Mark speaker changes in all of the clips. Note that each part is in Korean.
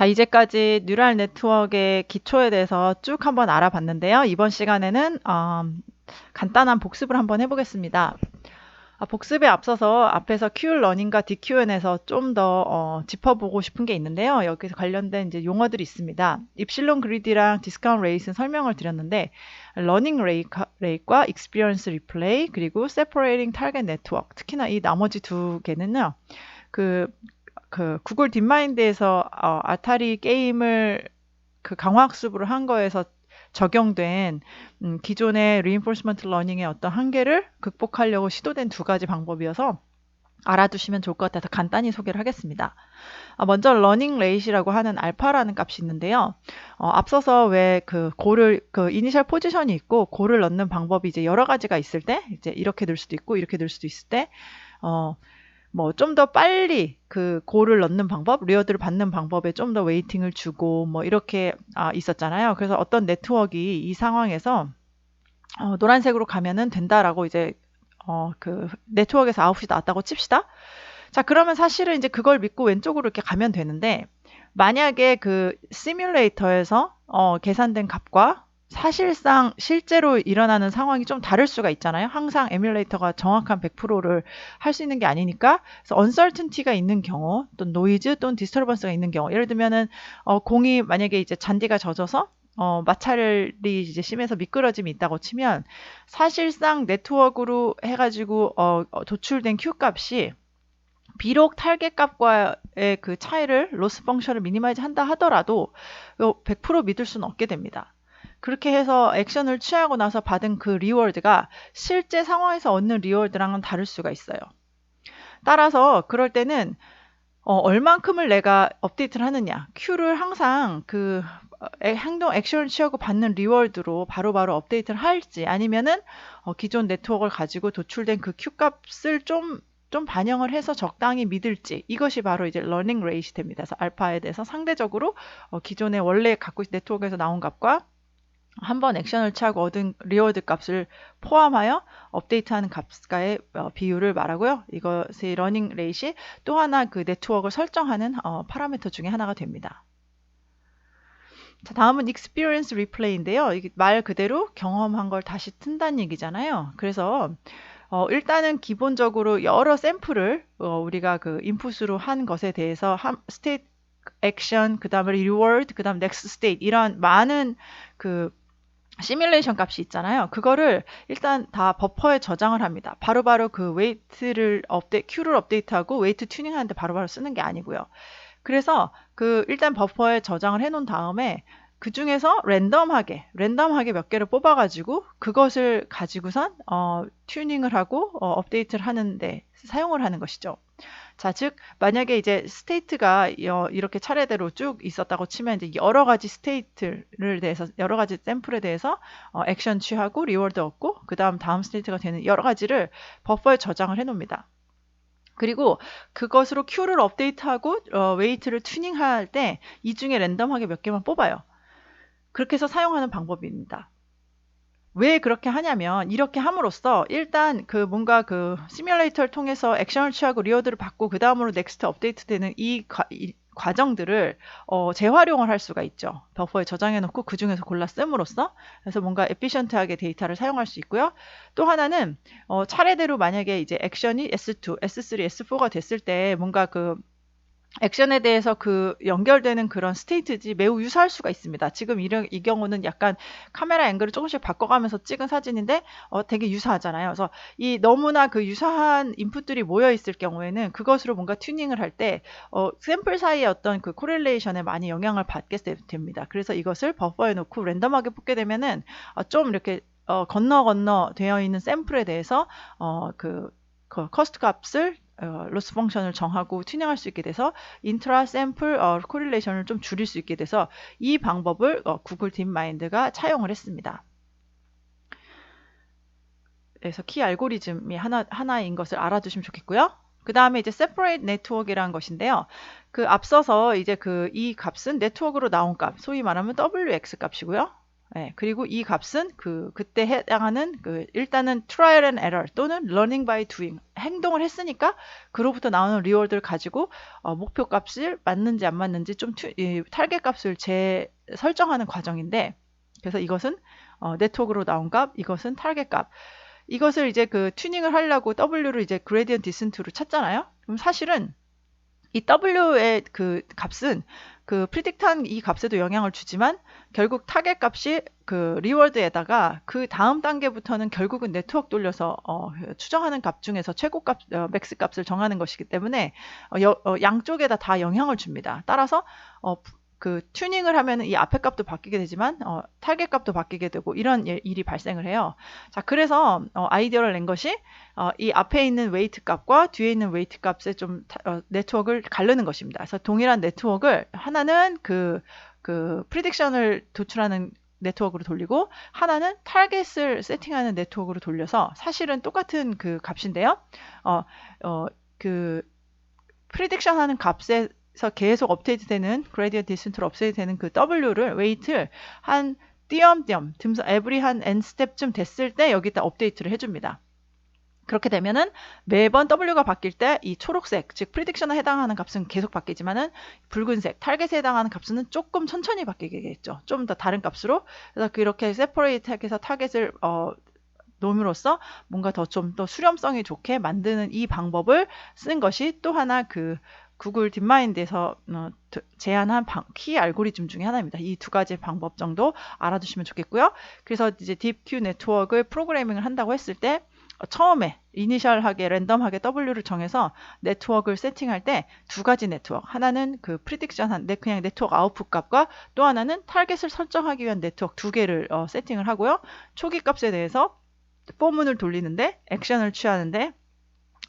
Speaker 1: 자, 이제까지 뉴럴 네트워크의 기초에 대해서 쭉 한번 알아봤는데요. 이번 시간에는 간단한 복습을 한번 해보겠습니다. 복습에 앞서서 앞에서 Q러닝과 DQN에서 좀 더 짚어보고 싶은 게 있는데요. 여기서 관련된 이제 용어들이 있습니다. 입실론 그리드랑 디스카운트 레이트는 설명을 드렸는데 러닝 레이트과 익스피리언스 리플레이 그리고 세퍼레이팅 타겟 네트워크 특히나 이 나머지 두 개는요. 그 구글 딥마인드에서 아타리 게임을 그 강화학습으로 한 거에서 적용된 기존의 reinforcement learning의 어떤 한계를 극복하려고 시도된 두 가지 방법이어서 알아두시면 좋을 것 같아서 간단히 소개를 하겠습니다. 먼저 러닝 레이시라고 하는 알파라는 값이 있는데요. 앞서서 왜 그 고를 그 이니셜 포지션이 있고 고를 넣는 방법이 이제 여러 가지가 있을 때 이제 이렇게 늘 수도 있고 이렇게 늘 수도 있을 때 뭐 좀 더 빨리 그 고를 넣는 방법, 리워드를 받는 방법에 좀 더 웨이팅을 주고 뭐 이렇게 있었잖아요. 그래서 어떤 네트워크가 이 상황에서 노란색으로 가면은 된다라고 이제 그 네트워크에서 아웃풋이 나왔다고 칩시다. 자, 그러면 사실은 이제 그걸 믿고 왼쪽으로 이렇게 가면 되는데 만약에 그 시뮬레이터에서 계산된 값과 사실상 실제로 일어나는 상황이 좀 다를 수가 있잖아요. 항상 에뮬레이터가 정확한 100%를 할 수 있는 게 아니니까. 그래서 uncertainty가 있는 경우, 또 노이즈 또는 디스터번스가 있는 경우. 예를 들면은 공이 만약에 이제 잔디가 젖어서 마찰이 이제 심해서 미끄러짐이 있다고 치면 사실상 네트워크로 해가지고 도출된 Q 값이 비록 타겟 값과의 그 차이를 로스 펑션을 미니마이즈 한다 하더라도 100% 믿을 수는 없게 됩니다. 그렇게 해서 액션을 취하고 나서 받은 그 리워드가 실제 상황에서 얻는 리워드랑은 다를 수가 있어요. 따라서 그럴 때는 얼만큼을 내가 업데이트를 하느냐. Q를 항상 그 행동 액션을 취하고 받는 리워드로 바로바로 업데이트를 할지 아니면은 기존 네트워크를 가지고 도출된 그 Q 값을 좀 반영을 해서 적당히 믿을지 이것이 바로 이제 러닝 레이시 됩니다. 그래서 알파에 대해서 상대적으로 기존에 원래 갖고 있는 네트워크에서 나온 값과 한번 액션을 취하고 얻은 리워드 값을 포함하여 업데이트하는 값과의 비율을 말하고요. 이것이 러닝 레이시 또 하나 그 네트워크를 설정하는 파라미터 중에 하나가 됩니다. 자, 다음은 experience replay인데요. 이게 말 그대로 경험한 걸 다시 튼다는 얘기잖아요. 그래서 일단은 기본적으로 여러 샘플을 우리가 그 인풋으로 한 것에 대해서 스테이트 액션, 그 다음에 리워드, 그 다음 넥스트 스테이트 이런 많은 그 시뮬레이션 값이 있잖아요. 그거를 일단 다 버퍼에 저장을 합니다. 바로바로 그 웨이트를 Q를 업데이트하고 웨이트 튜닝하는데 바로바로 쓰는 게 아니고요. 그래서 그 일단 버퍼에 저장을 해놓은 다음에 그 중에서 랜덤하게 몇 개를 뽑아가지고 그것을 가지고선 튜닝을 하고 업데이트를 하는데 사용을 하는 것이죠. 자, 즉 만약에 이제 스테이트가 이렇게 차례대로 쭉 있었다고 치면 이제 여러 가지 스테이트를 대해서 여러 가지 샘플에 대해서 액션 취하고 리워드 얻고 다음 스테이트가 되는 여러 가지를 버퍼에 저장을 해 놓습니다. 그리고 그것으로 Q를 업데이트하고 웨이트를 튜닝할 때 이 중에 랜덤하게 몇 개만 뽑아요. 그렇게 해서 사용하는 방법입니다. 왜 그렇게 하냐면 이렇게 함으로써 일단 그 뭔가 그 시뮬레이터를 통해서 액션을 취하고 리워드를 받고 그 다음으로 넥스트 업데이트 되는 이 과정들을 재활용을 할 수가 있죠. 버퍼에 저장해 놓고 그 중에서 골라 씀으로써 그래서 뭔가 에피션트하게 데이터를 사용할 수 있고요. 또 하나는 차례대로 만약에 이제 액션이 S2, S3, S4가 됐을 때 뭔가 그 액션에 대해서 그 연결되는 그런 스테이트지 매우 유사할 수가 있습니다. 지금 이 경우는 약간 카메라 앵글을 조금씩 바꿔가면서 찍은 사진인데 되게 유사하잖아요. 그래서 이 너무나 그 유사한 인풋들이 모여 있을 경우에는 그것으로 뭔가 튜닝을 할 때 샘플 사이의 어떤 그 코렐레이션에 많이 영향을 받게 됩니다. 그래서 이것을 버퍼에 놓고 랜덤하게 뽑게 되면은 좀 이렇게 건너 되어 있는 샘플에 대해서 그 커스트 값을 로스 펑션을 정하고 튜닝할 수 있게 돼서 인트라 샘플 코릴레이션을 좀 줄일 수 있게 돼서 이 방법을 구글 딥마인드가 차용을 했습니다. 그래서 키 알고리즘이 하나인 것을 알아두시면 좋겠고요. 그 다음에 이제 separate network이라는 것인데요. 그 앞서서 이제 이 값은 네트워크로 나온 값, 소위 말하면 WX 값이고요. 예, 그리고 이 값은 그때 해당하는 일단은 trial and error 또는 learning by doing 행동을 했으니까 그로부터 나오는 리워드를 가지고 목표 값을 맞는지 안 맞는지 좀 타겟 값을 설정하는 과정인데, 그래서 이것은 네트워크로 나온 값, 이것은 타겟 값. 이것을 이제 튜닝을 하려고 W를 이제 gradient descent로 찾잖아요. 그럼 사실은 이 W의 값은 predict한 이 값에도 영향을 주지만 결국 타겟 값이 리워드에다가 그 다음 단계부터는 결국은 네트워크 돌려서 추정하는 값 중에서 최고 값, 맥스 값을 정하는 것이기 때문에 양쪽에다 다 영향을 줍니다. 따라서 튜닝을 하면 이 앞에 값도 바뀌게 되지만 타겟 값도 바뀌게 되고 이런 일이 발생을 해요. 자, 그래서 아이디어를 낸 것이 이 앞에 있는 웨이트 값과 뒤에 있는 웨이트 값의 좀 네트워크를 가르는 것입니다. 그래서 동일한 네트워크를 하나는 프리딕션을 도출하는 네트워크로 돌리고 하나는 타겟을 세팅하는 네트워크로 돌려서 사실은 똑같은 값인데요. 프리딕션 하는 값에서 계속 업데이트 되는 그레디언트 디센트로 업데이트 되는 W를 웨이트를 한 띄엄띄엄 every 한 n 스텝쯤 됐을 때 여기다 업데이트를 해줍니다. 그렇게 되면은 매번 W가 바뀔 때 이 초록색, 즉 프리딕션에 해당하는 값은 계속 바뀌지만은 붉은색, 타겟에 해당하는 값은 조금 천천히 바뀌겠죠. 좀 더 다른 값으로. 그래서 그렇게 세퍼레이트해서 타겟을 놈으로써 뭔가 좀 더 수렴성이 좋게 만드는 이 방법을 쓴 것이 또 하나 구글 딥마인드에서 제안한 키 알고리즘 중에 하나입니다. 이 두 가지 방법 정도 알아두시면 좋겠고요. 그래서 이제 딥큐 네트워크를 프로그래밍을 한다고 했을 때 처음에 이니셜하게 랜덤하게 W를 정해서 네트워크를 세팅할 때 두 가지 네트워크, 하나는 프리딕션 그냥 네트워크 아웃풋 값과 또 하나는 타겟을 설정하기 위한 네트워크 두 개를 세팅을 하고요. 초기 값에 대해서 포문을 돌리는데 액션을 취하는데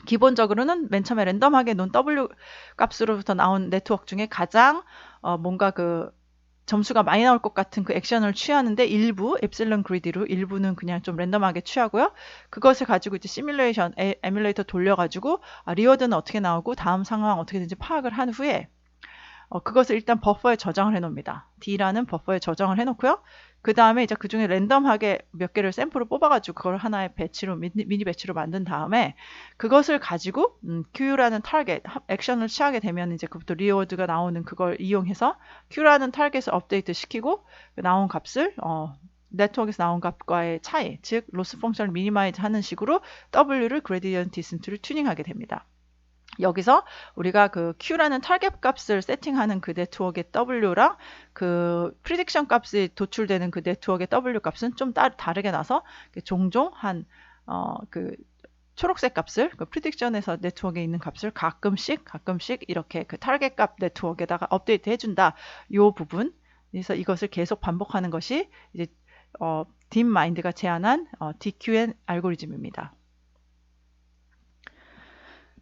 Speaker 1: 기본적으로는 맨 처음에 랜덤하게 놓은 W 값으로부터 나온 네트워크 중에 가장 뭔가 점수가 많이 나올 것 같은 액션을 취하는데 일부 엡실론 그리디로 일부는 그냥 좀 랜덤하게 취하고요. 그것을 가지고 이제 시뮬레이션 에뮬레이터 돌려가지고 리워드는 어떻게 나오고 다음 상황 어떻게든지 파악을 한 후에 그것을 일단 버퍼에 저장을 해 놓습니다. D라는 버퍼에 저장을 해 놓고요. 그 다음에 이제 그 중에 랜덤하게 몇 개를 샘플을 뽑아가지고 그걸 하나의 배치로 미니 배치로 만든 다음에 그것을 가지고 Q라는 타겟 액션을 취하게 되면 이제 그부터 리워드가 나오는 그걸 이용해서 Q라는 타겟을 업데이트 시키고 나온 값을 네트워크에서 나온 값과의 차이, 즉 로스 펑션을 미니마이즈 하는 식으로 W를 그레디언트 디센트를 튜닝하게 됩니다. 여기서 우리가 Q라는 타겟 값을 세팅하는 네트워크의 W랑 프리딕션 값이 도출되는 네트워크의 W 값은 좀 다르게 나서 종종 한 초록색 값을 프리딕션에서 네트워크에 있는 값을 가끔씩 이렇게 타겟 값 네트워크에다가 업데이트 해준다. 이 부분. 그래서 이것을 계속 반복하는 것이 이제 딥마인드가 제안한 DQN 알고리즘입니다.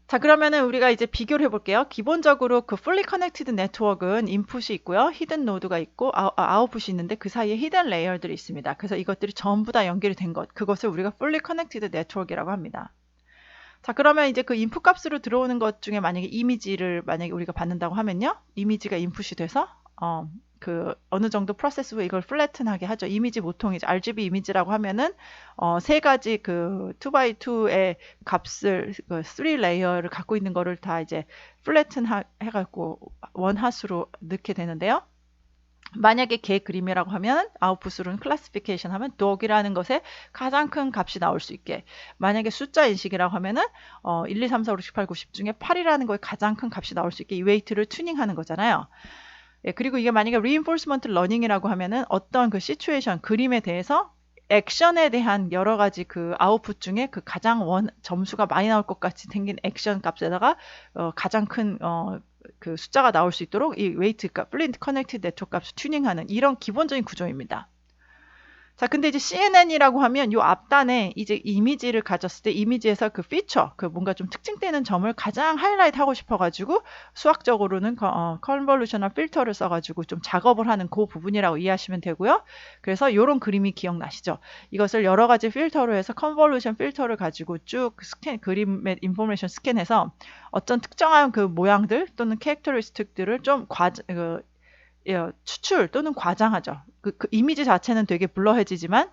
Speaker 1: 자, 그러면은 우리가 이제 비교를 해볼게요. 기본적으로 fully connected network은 인풋이 있고요. 히든 노드가 있고 아웃풋이 있는데 그 사이에 히든 레이어들이 있습니다. 그래서 이것들이 전부 다 연결이 된 그것을 우리가 fully connected network이라고 합니다. 자, 그러면 이제 인풋 값으로 들어오는 것 중에 만약에 이미지를 우리가 받는다고 하면요. 이미지가 인풋이 돼서 어느 정도 프로세스 후에 이걸 플래튼하게 하죠. 이미지 보통 이제 RGB 이미지라고 하면은 세 가지 2x2의 값을 3 레이어를 갖고 있는 거를 다 이제 플래튼 해갖고 원핫으로 넣게 되는데요. 만약에 개 그림이라고 하면 아웃풋으로는 클래시피케이션 하면 dog이라는 것에 가장 큰 값이 나올 수 있게, 만약에 숫자 인식이라고 하면은 1, 2, 3, 4, 5, 6, 7, 8, 9, 10 중에 8이라는 거에 가장 큰 값이 나올 수 있게 이 웨이트를 튜닝하는 거잖아요. 예, 그리고 이게 만약에 reinforcement learning이라고 하면은 어떤 시츄에이션 그림에 대해서 액션에 대한 여러 가지 아웃풋 중에 가장 점수가 많이 나올 것 같이 생긴 액션 값에다가 가장 큰 숫자가 나올 수 있도록 이 웨이트 값, 플린트 커넥티드 네트워크 값을 튜닝하는 이런 기본적인 구조입니다. 자, 근데 이제 CNN이라고 하면 요 앞단에 이제 이미지를 가졌을 때 이미지에서 피처, 뭔가 좀 특징되는 점을 가장 하이라이트 하고 싶어가지고 수학적으로는 컨볼루셔널 필터를 써가지고 좀 작업을 하는 그 부분이라고 이해하시면 되고요. 그래서 요런 그림이 기억나시죠? 이것을 여러 가지 필터로 해서 컨볼루션 필터를 가지고 쭉 그림의 인포메이션 스캔해서 어떤 특정한 모양들 또는 캐릭터리스틱들을 좀 추출 또는 과장하죠. 그 이미지 자체는 되게 블러해지지만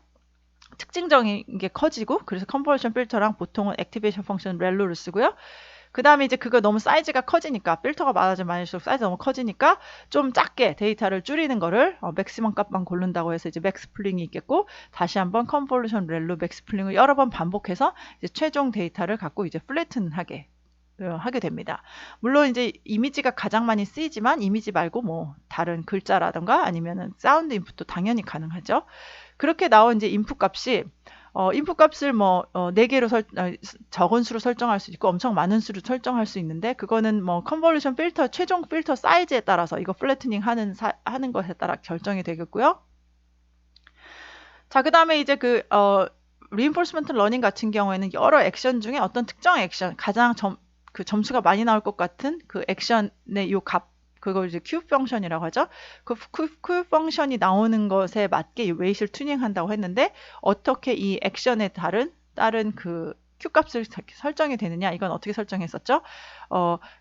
Speaker 1: 특징적인 게 커지고, 그래서 컨버전 필터랑 보통은 액티베이션 펑션 렐로를 쓰고요. 그 다음에 이제 그거 너무 사이즈가 커지니까, 필터가 많아지면 많을수록 사이즈 너무 커지니까 좀 작게 데이터를 줄이는 거를 맥시멈 값만 고른다고 해서 이제 맥스 플링이 있겠고, 다시 한번 컨볼루션 렐로 맥스 플링을 여러 번 반복해서 이제 최종 데이터를 갖고 이제 플래튼하게 하게 됩니다. 물론 이제 이미지가 가장 많이 쓰이지만 이미지 말고 뭐 다른 글자라던가 아니면은 사운드 인풋도 당연히 가능하죠. 그렇게 나온 이제 인풋 값이 인풋 값을 뭐 4개로 적은 수로 설정할 수 있고 엄청 많은 수로 설정할 수 있는데, 그거는 뭐 컨볼루션 필터 최종 필터 사이즈에 따라서 이거 플래트닝 하는 것에 따라 결정이 되겠고요. 자, 그다음에 이제 reinforcement learning 같은 경우에는 여러 액션 중에 어떤 특정 액션, 가장 점수가 많이 나올 것 같은 그 액션의 요 값, 그걸 이제 Q 펑션이라고 하죠. 그 Q 펑션이 나오는 것에 맞게 웨이트를 튜닝한다고 했는데, 어떻게 이 액션에 따른 그 Q 값을 설정이 되느냐, 이건 어떻게 설정했었죠?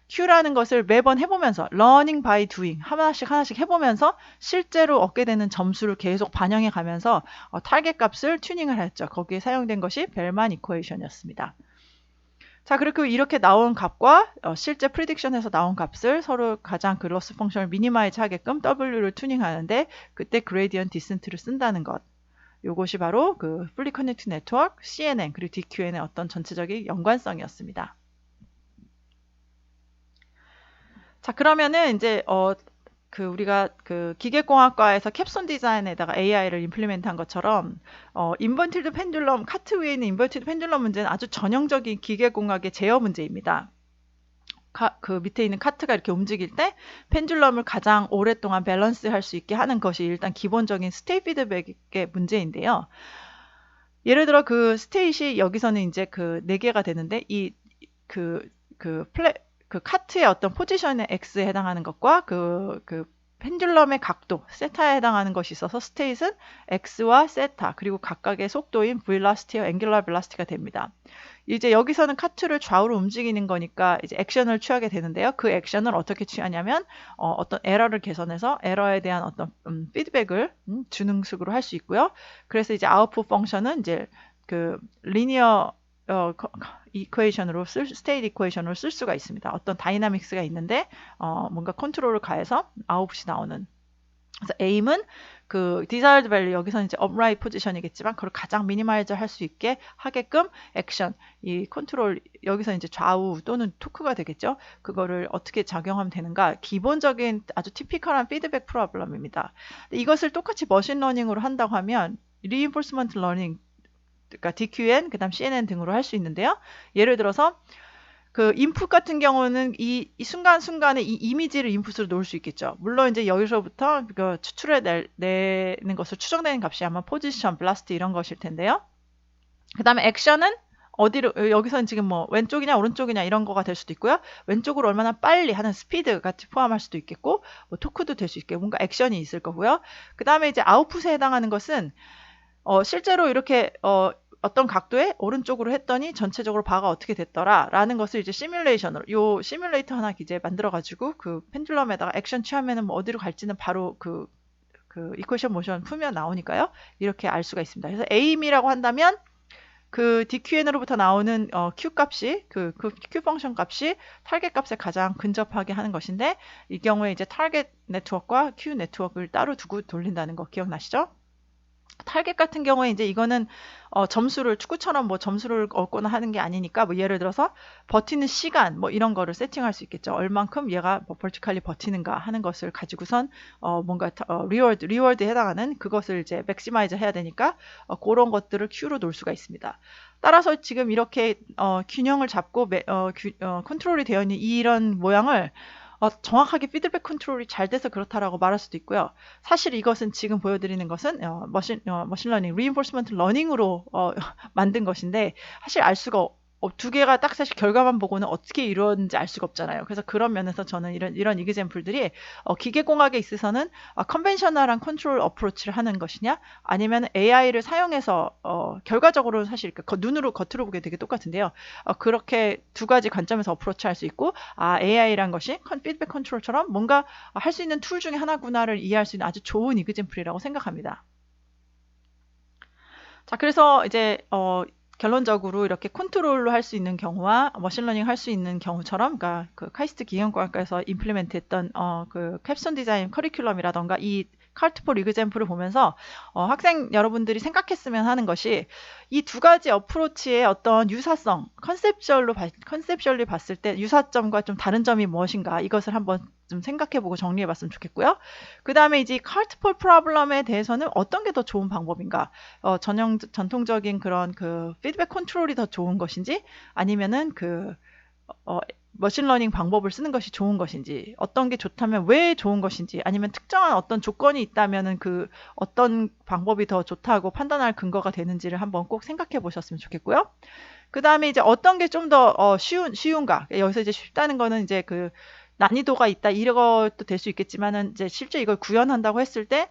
Speaker 1: Q라는 것을 매번 해보면서 learning by doing 하나씩 해보면서 실제로 얻게 되는 점수를 계속 반영해 가면서 타겟 값을 튜닝을 했죠. 거기에 사용된 것이 벨만 이퀘이션이었습니다. 자, 그리고 이렇게 나온 값과 실제 프리딕션에서 나온 값을 서로 가장 그 로스 펑션을 미니마이즈 하게끔 W를 튜닝하는데, 그때 그레디언트 디센트를 쓴다는 것. 요것이 바로 그 풀리 커넥트 네트워크, CNN, 그리고 DQN의 어떤 전체적인 연관성이었습니다. 자, 그러면은 이제 우리가 기계공학과에서 캡손 디자인에다가 AI를 임플리멘트한 것처럼 인버티드 펜듈럼, 카트 위에 있는 인버티드 펜듈럼 문제는 아주 전형적인 기계공학의 제어 문제입니다. 그 밑에 있는 카트가 이렇게 움직일 때 펜듈럼을 가장 오랫동안 밸런스 할 수 있게 하는 것이 일단 기본적인 스테이트 피드백의 문제인데요. 예를 들어 그 스테이트이 여기서는 이제 4개가 되는데, 그 카트의 어떤 포지션의 X에 해당하는 것과 그 펜듈럼의 각도, 세타에 해당하는 것이 있어서 스테이트는 X와 세타, 그리고 각각의 속도인 velocity와 angular velocity가 됩니다. 이제 여기서는 카트를 좌우로 움직이는 거니까 이제 액션을 취하게 되는데요. 그 액션을 어떻게 취하냐면 어떤 에러를 개선해서 에러에 대한 어떤 피드백을 주는 식으로 할 수 있고요. 그래서 이제 아웃풋 펑션은 이제 그 리니어 스테이트 이퀘이션으로 쓸 수가 있습니다. 어떤 다이나믹스가 있는데 뭔가 컨트롤을 가해서 아웃풋이 나오는. 그래서 aim은 그 desired value, 여기서는 이제 upright 포지션이겠지만 그걸 가장 미니마이즈 할 수 있게 하게끔 액션, 이 컨트롤, 여기서 이제 좌우 또는 토크가 되겠죠. 그거를 어떻게 작용하면 되는가, 기본적인 아주 티피컬한 피드백 프로블럼입니다. 이것을 똑같이 머신러닝으로 한다고 하면 reinforcement learning, 그러니까 DQN, 그 다음 CNN 등으로 할 수 있는데요. 예를 들어서 그 인풋 같은 경우는 이 순간순간에 이 이미지를 인풋으로 놓을 수 있겠죠. 물론 이제 여기서부터 그 추출해 내는 것을 추정되는 값이 아마 포지션, 블라스트 이런 것일 텐데요. 그 다음에 액션은 어디로, 여기서는 지금 뭐 왼쪽이냐 오른쪽이냐 이런 거가 될 수도 있고요. 왼쪽으로 얼마나 빨리 하는 스피드 같이 포함할 수도 있겠고, 뭐 토크도 될 수 있게 뭔가 액션이 있을 거고요. 그 다음에 이제 아웃풋에 해당하는 것은 실제로 이렇게 어떤 각도에 오른쪽으로 했더니 전체적으로 바가 어떻게 됐더라 라는 것을 이제 시뮬레이션으로, 요 시뮬레이터 하나 이제 만들어 가지고 그 펜듈럼에다가 액션 취하면은 뭐 어디로 갈지는 바로 그 이퀘이션 모션 풀면 나오니까요. 이렇게 알 수가 있습니다. 그래서 aim이라고 한다면 그 DQN으로부터 나오는 Q 값이 그 Q 펑션 값이 타겟 값에 가장 근접하게 하는 것인데, 이 경우에 이제 타겟 네트워크와 Q 네트워크를 따로 두고 돌린다는 거 기억나시죠? 타겟 같은 경우에 이제 이거는 점수를, 축구처럼 뭐 점수를 얻거나 하는 게 아니니까, 뭐 예를 들어서 버티는 시간 뭐 이런 거를 세팅할 수 있겠죠. 얼만큼 얘가 뭐 벌티칼리 버티는가 하는 것을 가지고선 뭔가 리워드에 해당하는 그것을 이제 맥시마이즈 해야 되니까 그런 것들을 Q로 놓을 수가 있습니다. 따라서 지금 이렇게 균형을 잡고 컨트롤이 되어 있는 이런 모양을 정확하게 피드백 컨트롤이 잘 돼서 그렇다라고 말할 수도 있고요. 사실 이것은 지금 보여드리는 것은 머신러닝, reinforcement learning으로 만든 것인데, 사실 알 수가 두 개가 딱 사실 결과만 보고는 어떻게 이루어졌는지 알 수가 없잖아요. 그래서 그런 면에서 저는 이런 이그젬플들이 기계공학에 있어서는 컨벤셔널한 컨트롤 어프로치를 하는 것이냐, 아니면 AI를 사용해서 결과적으로 사실 눈으로 겉으로 보기에 되게 똑같은데요. 그렇게 두 가지 관점에서 어프로치 할 수 있고, AI란 것이 피드백 컨트롤처럼 뭔가 할 수 있는 툴 중에 하나구나를 이해할 수 있는 아주 좋은 이그젬플이라고 생각합니다. 자, 그래서 이제 결론적으로 이렇게 컨트롤로 할 수 있는 경우와 머신러닝 할 수 있는 경우처럼, 그러니까 그 카이스트 기계공학과에서 임플리멘트 했던 그 캡스톤 디자인 커리큘럼이라던가 이 카르트폴 이그젬플을 보면서 학생 여러분들이 생각했으면 하는 것이, 이 두 가지 어프로치의 어떤 유사성, 컨셉셜리 봤을 때 유사점과 좀 다른 점이 무엇인가, 이것을 한번 좀 생각해보고 정리해봤으면 좋겠고요. 그 다음에 이제 카르트폴 프로블럼에 대해서는 어떤 게 더 좋은 방법인가, 전통적인 그런 그 피드백 컨트롤이 더 좋은 것인지, 아니면은 어, 머신러닝 방법을 쓰는 것이 좋은 것인지, 어떤 게 좋다면 왜 좋은 것인지, 아니면 특정한 어떤 조건이 있다면은 그 어떤 방법이 더 좋다고 판단할 근거가 되는지를 한번 꼭 생각해 보셨으면 좋겠고요. 그 다음에 이제 어떤 게 좀 더 쉬운가. 여기서 이제 쉽다는 거는 이제 그 난이도가 있다, 이런 것도 될 수 있겠지만은, 이제 실제 이걸 구현한다고 했을 때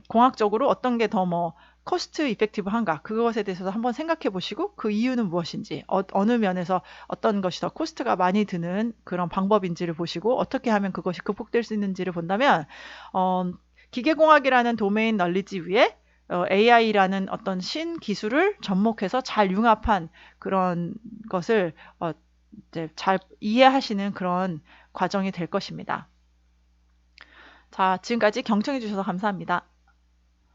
Speaker 1: 공학적으로 어떤 게 더 코스트 이펙티브한가, 그것에 대해서 한번 생각해 보시고, 그 이유는 무엇인지, 어느 면에서 어떤 것이 더 코스트가 많이 드는 그런 방법인지를 보시고, 어떻게 하면 그것이 극복될 수 있는지를 본다면, 어, 기계공학이라는 도메인 널리지 위에 AI라는 어떤 신기술을 접목해서 잘 융합한 그런 것을 이제 잘 이해하시는 그런 과정이 될 것입니다. 자, 지금까지 경청해 주셔서 감사합니다.